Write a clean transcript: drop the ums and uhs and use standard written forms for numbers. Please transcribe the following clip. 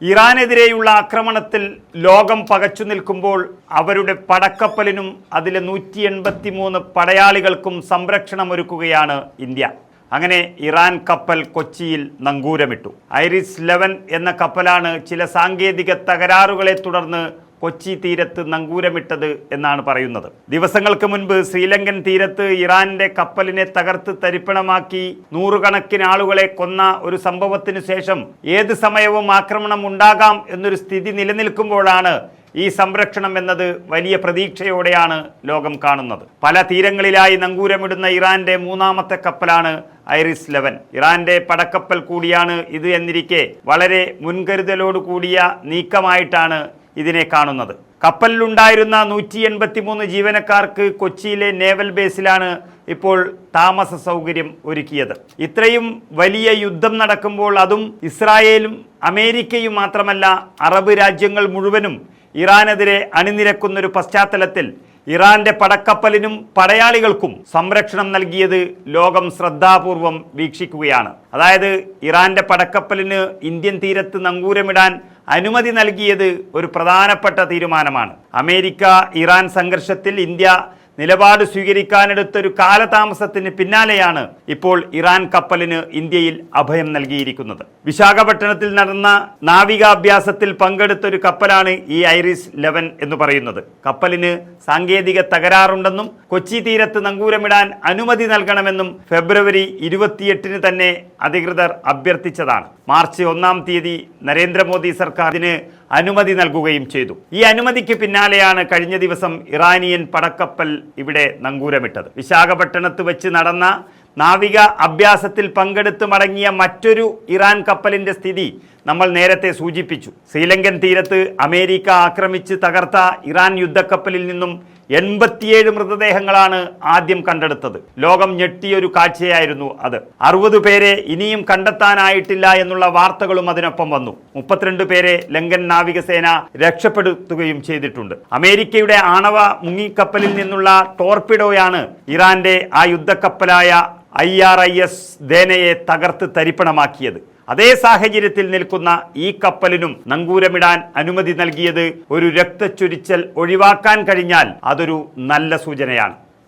ഇറാനെതിരെയുള്ള ആക്രമണത്തിൽ ലോകം പകച്ചു നിൽക്കുമ്പോൾ അവരുടെ പടക്കപ്പലിനും അതിലെ 183 പടയാളികൾക്കും സംരക്ഷണമൊരുക്കുകയാണ് ഇന്ത്യ. അങ്ങനെ ഇറാൻ കപ്പൽ കൊച്ചിയിൽ നങ്കൂരമിട്ടു. ഐറിസ് 11 എന്ന കപ്പലാണ് ചില സാങ്കേതിക തകരാറുകളെ തുടർന്ന് കൊച്ചി തീരത്ത് നങ്കൂരമിട്ടത് എന്നാണ് പറയുന്നത്. ദിവസങ്ങൾക്ക് മുൻപ് ശ്രീലങ്കൻ തീരത്ത് ഇറാന്റെ കപ്പലിനെ തകർത്ത് തരിപ്പണമാക്കി നൂറുകണക്കിന് ആളുകളെ കൊന്ന ഒരു സംഭവത്തിനു ശേഷം ഏത് സമയവും ആക്രമണം ഉണ്ടാകാം എന്നൊരു സ്ഥിതി നിലനിൽക്കുമ്പോഴാണ് ഈ സംരക്ഷണം എന്നത് വലിയ പ്രതീക്ഷയോടെയാണ് ലോകം കാണുന്നത്. പല തീരങ്ങളിലായി നങ്കൂരമിടുന്ന ഇറാന്റെ മൂന്നാമത്തെ കപ്പലാണ് ഐറിസ് 11. ഇറാന്റെ പടക്കപ്പൽ കൂടിയാണ് ഇത് എന്നിരിക്കെ വളരെ മുൻകരുതലോട് കൂടിയ നീക്കമായിട്ടാണ് ഇതിനെ കാണുന്നത്. കപ്പലിലുണ്ടായിരുന്ന 183 ജീവനക്കാർക്ക് കൊച്ചിയിലെ നേവൽ ബേസിലാണ് ഇപ്പോൾ താമസ സൗകര്യം ഒരുക്കിയത്. ഇത്രയും വലിയ യുദ്ധം നടക്കുമ്പോൾ അതും ഇസ്രായേലും അമേരിക്കയും മാത്രമല്ല അറബ് രാജ്യങ്ങൾ മുഴുവനും ഇറാനെതിരെ അണിനിരക്കുന്നൊരു പശ്ചാത്തലത്തിൽ ഇറാന്റെ പടക്കപ്പലിനും പടയാളികൾക്കും സംരക്ഷണം നൽകിയത് ലോകം ശ്രദ്ധാപൂർവം വീക്ഷിക്കുകയാണ്. അതായത് ഇറാന്റെ പടക്കപ്പലിന് ഇന്ത്യൻ തീരത്ത് നങ്കൂരമിടാൻ അനുമതി നൽകിയത് ഒരു പ്രധാനപ്പെട്ട തീരുമാനമാണ്. അമേരിക്ക ഇറാൻ സംഘർഷത്തിൽ ഇന്ത്യ നിലപാട് സ്വീകരിക്കാനെടുത്തൊരു കാലതാമസത്തിന് പിന്നാലെയാണ് ഇപ്പോൾ ഇറാൻ കപ്പലിന് ഇന്ത്യയിൽ അഭയം നൽകിയിരിക്കുന്നത്. വിശാഖപട്ടണത്തിൽ നടന്ന നാവികാഭ്യാസത്തിൽ പങ്കെടുത്തൊരു കപ്പലാണ് ഈ ഐറിസ് 11 എന്ന് പറയുന്നത്. കപ്പലിന് സാങ്കേതിക തകരാറുണ്ടെന്നും കൊച്ചി തീരത്ത് നങ്കൂരമിടാൻ അനുമതി നൽകണമെന്നും ഫെബ്രുവരി 28 തന്നെ അധികൃതർ അഭ്യർത്ഥിച്ചതാണ്. മാർച്ച് 1 നരേന്ദ്രമോദി സർക്കാരിന് അനുമതി നൽകുകയും ചെയ്തു. ഈ അനുമതിക്ക് പിന്നാലെയാണ് കഴിഞ്ഞ ദിവസം ഇറാനിയൻ പടക്കപ്പൽ ഇവിടെ നങ്കൂരമിട്ടത്. വിശാഖപട്ടണത്ത് വെച്ച് നടന്ന നാവിക അഭ്യാസത്തിൽ പങ്കെടുത്ത് മടങ്ങിയ മറ്റൊരു ഇറാൻ കപ്പലിന്റെ സ്ഥിതി നമ്മൾ നേരത്തെ സൂചിപ്പിച്ചു. ശ്രീലങ്കൻ തീരത്ത് അമേരിക്ക ആക്രമിച്ച് തകർത്ത ഇറാൻ യുദ്ധക്കപ്പലിൽ നിന്നും 87 മൃതദേഹങ്ങളാണ് ആദ്യം കണ്ടെടുത്തത്. ലോകം ഞെട്ടിയൊരു കാഴ്ചയായിരുന്നു അത്. 60 പേരെ ഇനിയും കണ്ടെത്താനായിട്ടില്ല എന്നുള്ള വാർത്തകളും അതിനൊപ്പം വന്നു. 32 പേരെ ലങ്കൻ നാവികസേന രക്ഷപ്പെടുത്തുകയും ചെയ്തിട്ടുണ്ട്. അമേരിക്കയുടെ ആണവ മുങ്ങിക്കപ്പലിൽ നിന്നുള്ള ടോർപിഡോയാണ് ഇറാന്റെ ആ യുദ്ധക്കപ്പലായ IRIS ദേനയെ തകർത്ത് തരിപ്പണമാക്കിയത്. അതേ സാഹചര്യത്തിൽ നിൽക്കുന്ന ഈ കപ്പലിനും നങ്കൂരമിടാൻ അനുമതി നൽകിയത് ഒരു രക്തച്ചൊരിച്ചൽ ഒഴിവാക്കാൻ കഴിഞ്ഞാൽ അതൊരു നല്ല സൂചനയാണ്.